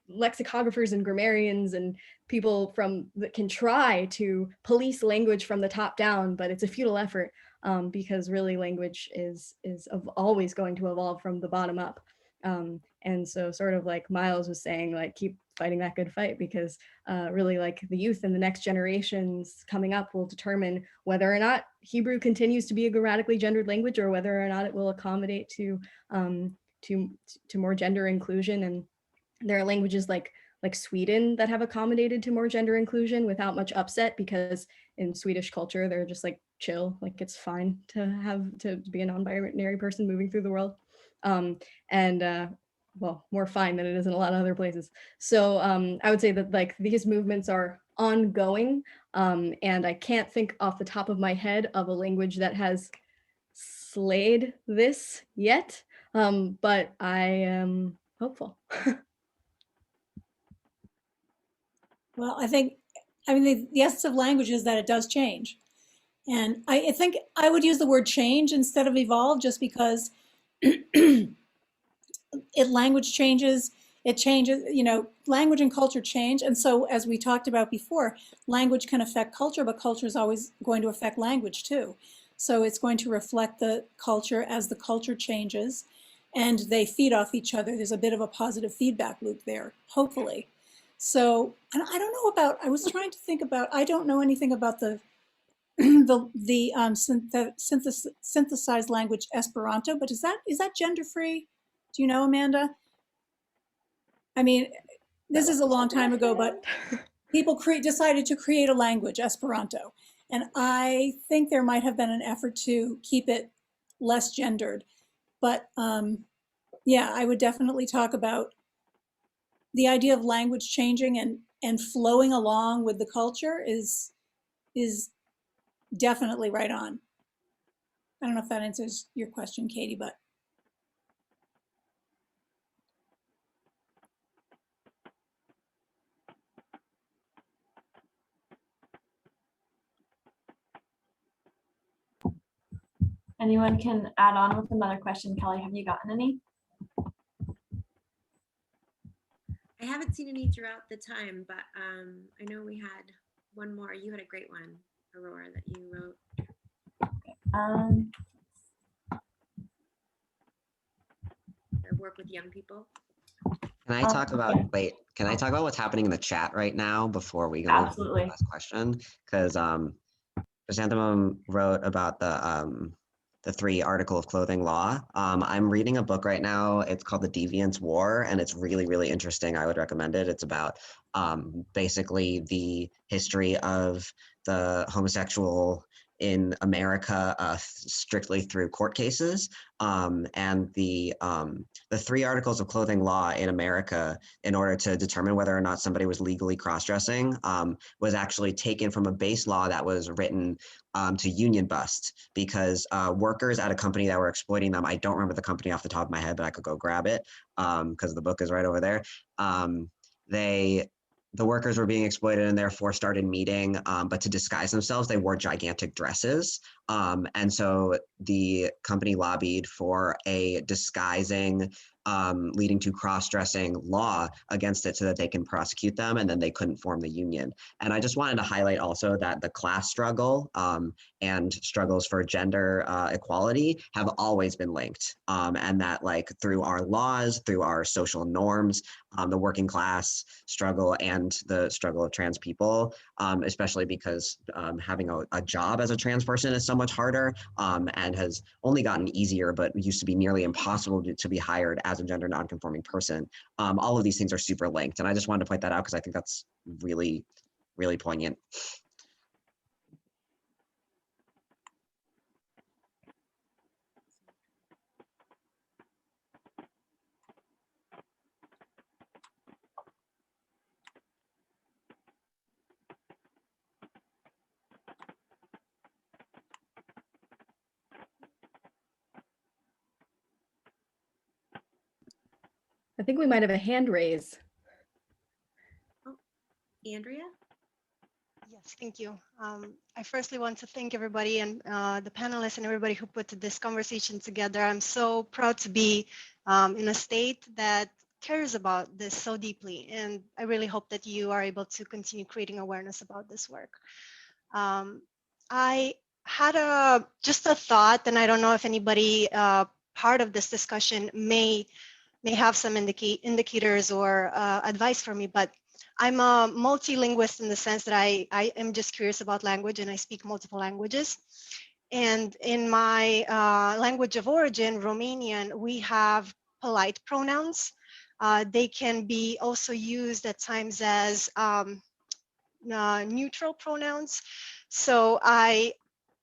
Lexicographers and grammarians and people that can try to police language from the top down, but it's a futile effort because really language is always going to evolve from the bottom up. And so sort of like Myles was saying, like, keep fighting that good fight, because really like the youth and the next generations coming up will determine whether or not Hebrew continues to be a grammatically gendered language, or whether or not it will accommodate to more gender inclusion. And there are languages like Sweden that have accommodated to more gender inclusion without much upset, because in Swedish culture, they're just like chill, like it's fine to be a non-binary person moving through the world. Well, more fine than it is in a lot of other places. So I would say that like these movements are ongoing, and I can't think off the top of my head of a language that has slayed this yet, but I am hopeful. Well, the essence of language is that it does change. And I think I would use the word change instead of evolve, just because language changes, it changes, language and culture change. And so as we talked about before, language can affect culture, but culture is always going to affect language too. So it's going to reflect the culture as the culture changes, and they feed off each other. There's a bit of a positive feedback loop there, hopefully. So, and I don't know about, I was trying to think about, I don't know anything about the synthesized language Esperanto, but is that gender free? Do you know, Amanda? I mean, this is a long time ago, but people decided to create a language, Esperanto. And I think there might have been an effort to keep it less gendered. But yeah, I would definitely talk about the idea of language changing and flowing along with the culture is definitely right on. I don't know if that answers your question, Katie, but. Anyone can add on with another question. Kelly, have you gotten any? I haven't seen any throughout the time, but I know we had one more. You had a great one, Aurora, that you wrote. work with young people? Can I talk about, can I talk about what's happening in the chat right now before we go on to the Absolutely. last question? Because Chrysanthemum wrote about the 3 article of clothing law. I'm reading a book right now. It's called The Deviant's War, and it's really, really interesting. I would recommend it. It's about basically the history of the homosexual in America strictly through court cases. And the 3 articles of clothing law in America, in order to determine whether or not somebody was legally cross-dressing, was actually taken from a base law that was written to union bust, because workers at a company that were exploiting them, I don't remember the company off the top of my head, but I could go grab it because the book is right over there. The workers were being exploited and therefore started meeting, but to disguise themselves, they wore gigantic dresses. And so the company lobbied for a disguising, leading to cross-dressing law against it so that they can prosecute them, and then they couldn't form the union. And I just wanted to highlight also that the class struggle and struggles for gender equality have always been linked. And that, like, through our laws, through our social norms, the working class struggle and the struggle of trans people, especially because having a job as a trans person is so much harder and has only gotten easier, but used to be nearly impossible to be hired as a gender nonconforming person. All of these things are super linked. And I just wanted to point that out because I think that's really, really poignant. I think we might have a hand raise. Andrea? Yes, thank you. I firstly want to thank everybody and the panelists and everybody who put this conversation together. I'm so proud to be in a state that cares about this so deeply, and I really hope that you are able to continue creating awareness about this work. I had just a thought, and I don't know if anybody part of this discussion may have some indicators or advice for me, but I'm a multilinguist in the sense that I am just curious about language and I speak multiple languages. And in my language of origin, Romanian, we have polite pronouns. They can be also used at times as neutral pronouns. So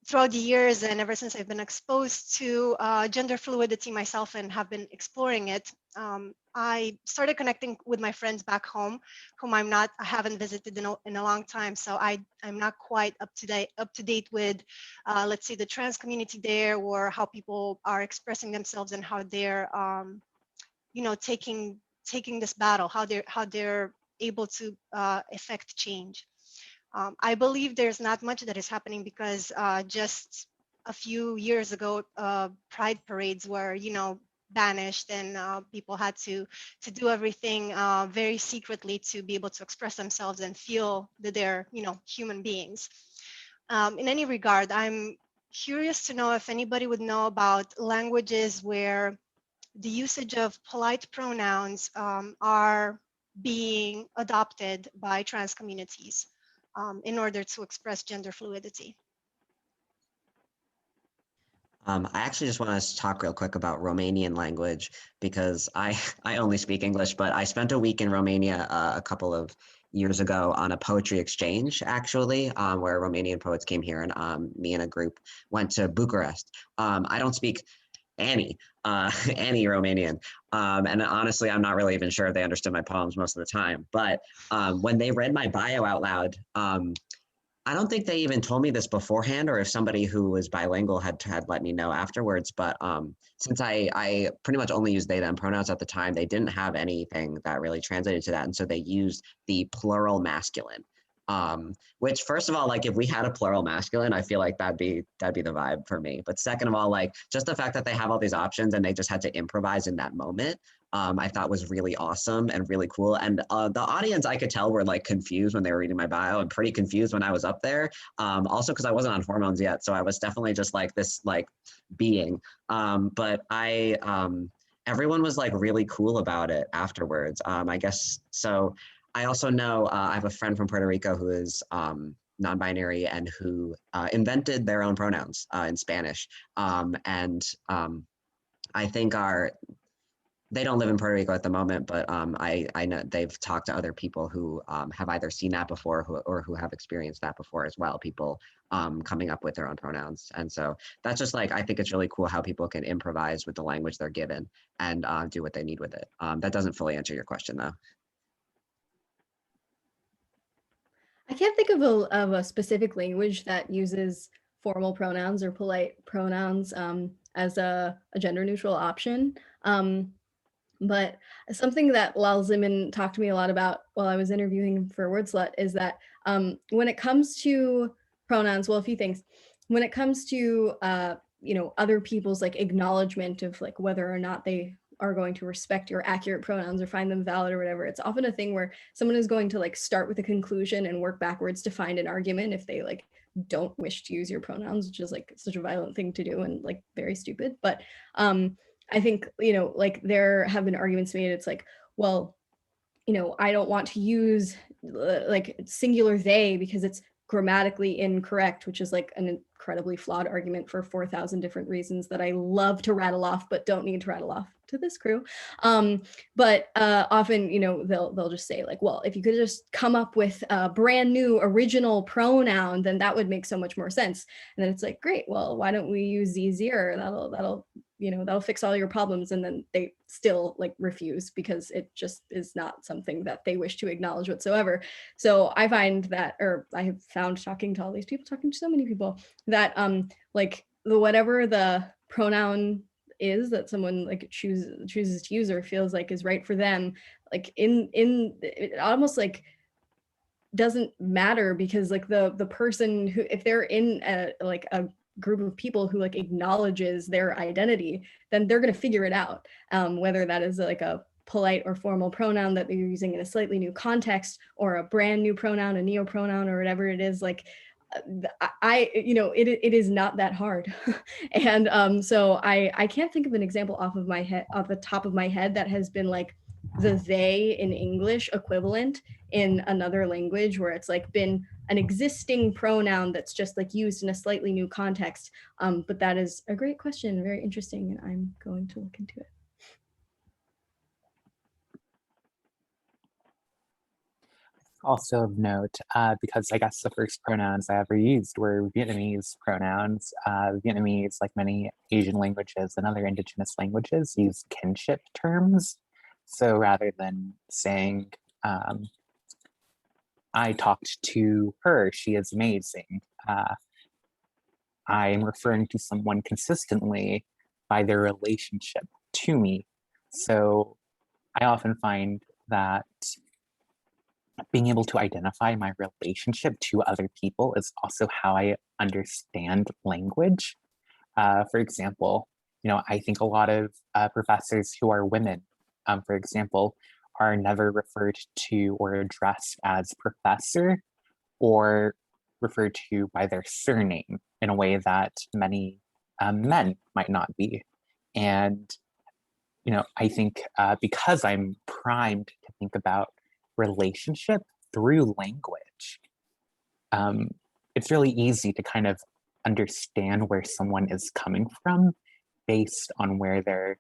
throughout the years and ever since I've been exposed to gender fluidity myself and have been exploring it, I started connecting with my friends back home, whom I haven't visited in a long time. So I'm not quite up to date with, let's say, the trans community there, or how people are expressing themselves and how they're, taking this battle, how they're able to effect change. I believe there's not much that is happening because just a few years ago, pride parades were, banished, and people had to do everything very secretly to be able to express themselves and feel that they're, human beings. In any regard, I'm curious to know if anybody would know about languages where the usage of polite pronouns are being adopted by trans communities in order to express gender fluidity. I actually just want to talk real quick about Romanian language because I only speak English, but I spent a week in Romania a couple of years ago on a poetry exchange, actually, where Romanian poets came here, and me and a group went to Bucharest. I don't speak any Romanian. And honestly, I'm not really even sure if they understood my poems most of the time. But when they read my bio out loud, I don't think they even told me this beforehand, or if somebody who was bilingual had let me know afterwards. But since I pretty much only used they, them pronouns at the time, they didn't have anything that really translated to that. And so they used the plural masculine, which, first of all, like, if we had a plural masculine, I feel like that'd be the vibe for me. But second of all, like, just the fact that they have all these options and they just had to improvise in that moment, I thought was really awesome and really cool. And the audience, I could tell, were like confused when they were reading my bio, and pretty confused when I was up there. Also because I wasn't on hormones yet, so I was definitely just like this like being. But I everyone was like really cool about it afterwards. I guess so. I also know I have a friend from Puerto Rico who is non-binary and who invented their own pronouns in Spanish. I think they don't live in Puerto Rico at the moment, but I know they've talked to other people who have either seen that before or who have experienced that before as well, people coming up with their own pronouns. And so that's just like, I think it's really cool how people can improvise with the language they're given and do what they need with it. That doesn't fully answer your question though. I can't think of a specific language that uses formal pronouns or polite pronouns as a gender neutral option. But something that Lal Zimin talked to me a lot about while I was interviewing him for WordSlut is that when it comes to pronouns, well, a few things. When it comes to other people's like acknowledgement of like whether or not they are going to respect your accurate pronouns or find them valid or whatever, it's often a thing where someone is going to like start with a conclusion and work backwards to find an argument if they like don't wish to use your pronouns, which is like such a violent thing to do and like very stupid. But I think, like there have been arguments made. It's like, well, I don't want to use like singular they because it's grammatically incorrect, which is like an incredibly flawed argument for 4,000 different reasons that I love to rattle off, but don't need to rattle off to this crew. But often, they'll just say like, well, if you could just come up with a brand new original pronoun, then that would make so much more sense. And then it's like, great, well, why don't we use easier? That'll fix all your problems. And then they still like refuse because it just is not something that they wish to acknowledge whatsoever. So I find that, or I have found talking to all these people, talking to so many people, that like whatever the pronoun is that someone like chooses to use or feels like is right for them, like in it almost like doesn't matter, because like the person who, if they're in a group of people who like acknowledges their identity, then they're going to figure it out, whether that is like a polite or formal pronoun that they're using in a slightly new context or a brand new pronoun, a neopronoun, or whatever it is. Like it is not that hard. And so I can't think of an example off the top of my head that has been like the they in English equivalent in another language where it's like been an existing pronoun that's just like used in a slightly new context. But that is a great question, very interesting, and I'm going to look into it. Also of note, because I guess the first pronouns I ever used were Vietnamese pronouns. Vietnamese, like many Asian languages and other indigenous languages, use kinship terms. So rather than saying, I talked to her, she is amazing, I am referring to someone consistently by their relationship to me. So I often find that being able to identify my relationship to other people is also how I understand language. For example, I think a lot of professors who are women, for example, are never referred to or addressed as professor or referred to by their surname in a way that many men might not be. And, I think because I'm primed to think about relationship through language, it's really easy to kind of understand where someone is coming from based on where their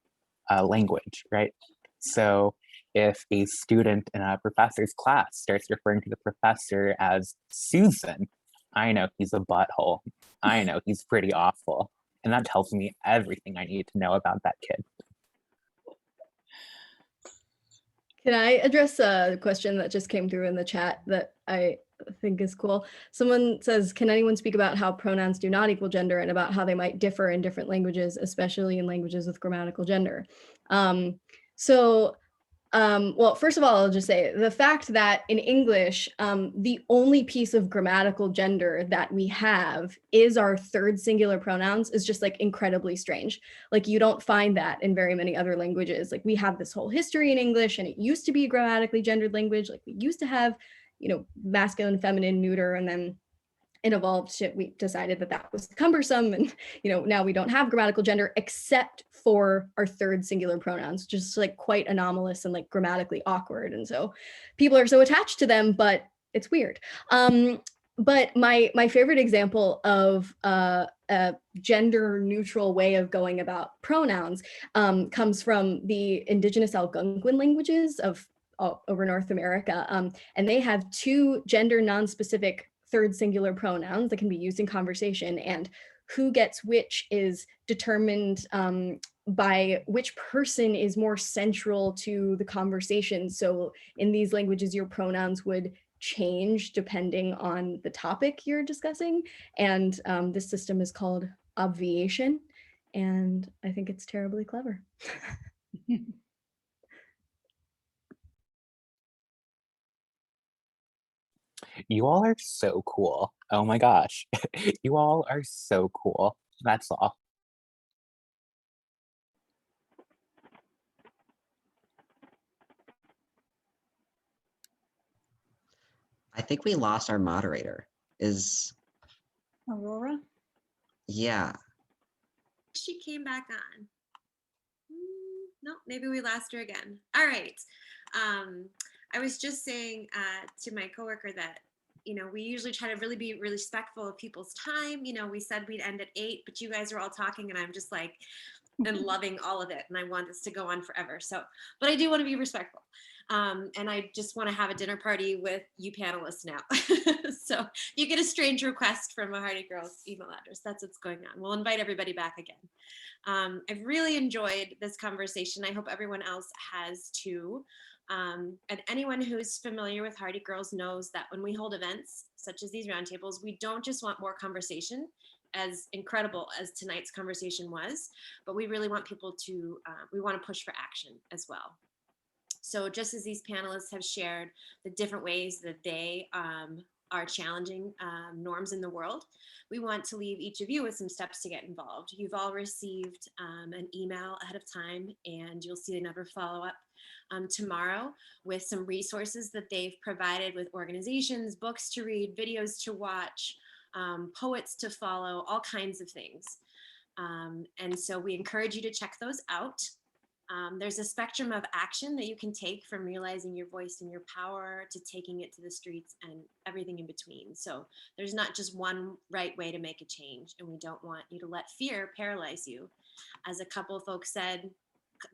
language, right? So if a student in a professor's class starts referring to the professor as Susan, I know he's a butthole. I know he's pretty awful. And that tells me everything I need to know about that kid. Can I address a question that just came through in the chat that I think is cool? Someone says, can anyone speak about how pronouns do not equal gender and about how they might differ in different languages, especially in languages with grammatical gender? Well, first of all, I'll just say the fact that in English, the only piece of grammatical gender that we have is our third singular pronouns is just like incredibly strange. Like you don't find that in very many other languages. Like we have this whole history in English, and it used to be a grammatically gendered language. Like we used to have, masculine, feminine, neuter, and then in evolved shit, we decided that that was cumbersome, and now we don't have grammatical gender except for our third singular pronouns, just like quite anomalous and like grammatically awkward, and so people are so attached to them, but it's weird. But my favorite example of a gender neutral way of going about pronouns comes from the indigenous Algonquin languages of over North America, and they have two gender non-specific third singular pronouns that can be used in conversation, and who gets which is determined by which person is more central to the conversation. So in these languages, your pronouns would change depending on the topic you're discussing. And this system is called obviation. And I think it's terribly clever. You all are so cool. Oh my gosh. You all are so cool. That's all. I think we lost our moderator. Is Aurora? Yeah. She came back on. No, maybe we lost her again. All right. I was just saying to my coworker that, we usually try to really be really respectful of people's time. We said we'd end at 8, but you guys are all talking and I'm just like, and loving all of it. And I want this to go on forever. So, but I do want to be respectful. And I just want to have a dinner party with you panelists now. So you get a strange request from a Hardy Girls email address. That's what's going on. We'll invite everybody back again. I've really enjoyed this conversation. I hope everyone else has too. And anyone who's familiar with Hardy Girls knows that when we hold events such as these roundtables, we don't just want more conversation, as incredible as tonight's conversation was, but we really want people to, we want to push for action as well. So just as these panelists have shared the different ways that they are challenging norms in the world, we want to leave each of you with some steps to get involved. You've all received an email ahead of time, and you'll see another follow-up tomorrow with some resources that they've provided with organizations, books to read, videos to watch, poets to follow, all kinds of things. And so we encourage you to check those out. There's a spectrum of action that you can take, from realizing your voice and your power to taking it to the streets and everything in between. So there's not just one right way to make a change, and we don't want you to let fear paralyze you. As a couple of folks said,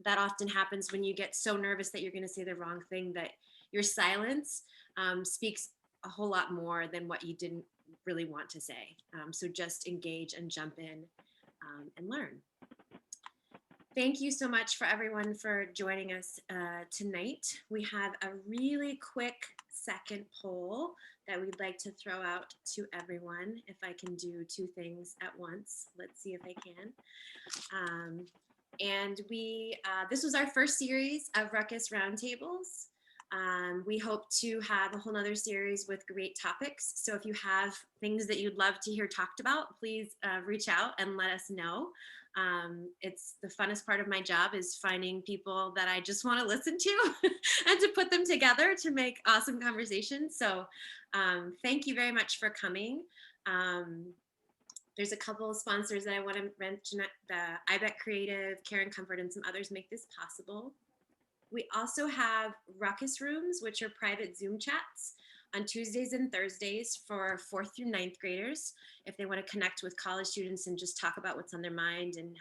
that often happens when you get so nervous that you're going to say the wrong thing, that your silence speaks a whole lot more than what you didn't really want to say. So just engage and jump in and learn. Thank you so much for everyone for joining us tonight. We have a really quick second poll that we'd like to throw out to everyone. If I can do two things at once, let's see if I can. And this was our first series of Ruckus Roundtables. We hope to have a whole nother series with great topics. So if you have things that you'd love to hear talked about, please reach out and let us know. It's the funnest part of my job, is finding people that I just want to listen to and to put them together to make awesome conversations. So thank you very much for coming. There's a couple of sponsors that I want to mention. The IBET Creative, Karen Comfort, and some others make this possible. We also have Ruckus rooms, which are private Zoom chats on Tuesdays and Thursdays for 4th through 9th graders, if they want to connect with college students and just talk about what's on their mind and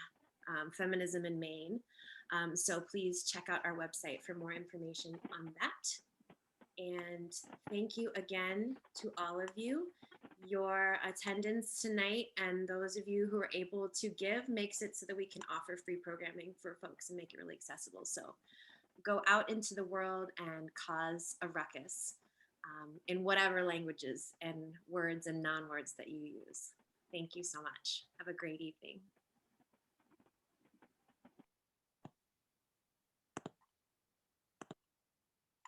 feminism in Maine. So please check out our website for more information on that. And thank you again to all of you. Your attendance tonight and those of you who are able to give makes it so that we can offer free programming for folks and make it really accessible. So go out into the world and cause a ruckus in whatever languages and words and non-words that you use. Thank you so much. Have a great evening.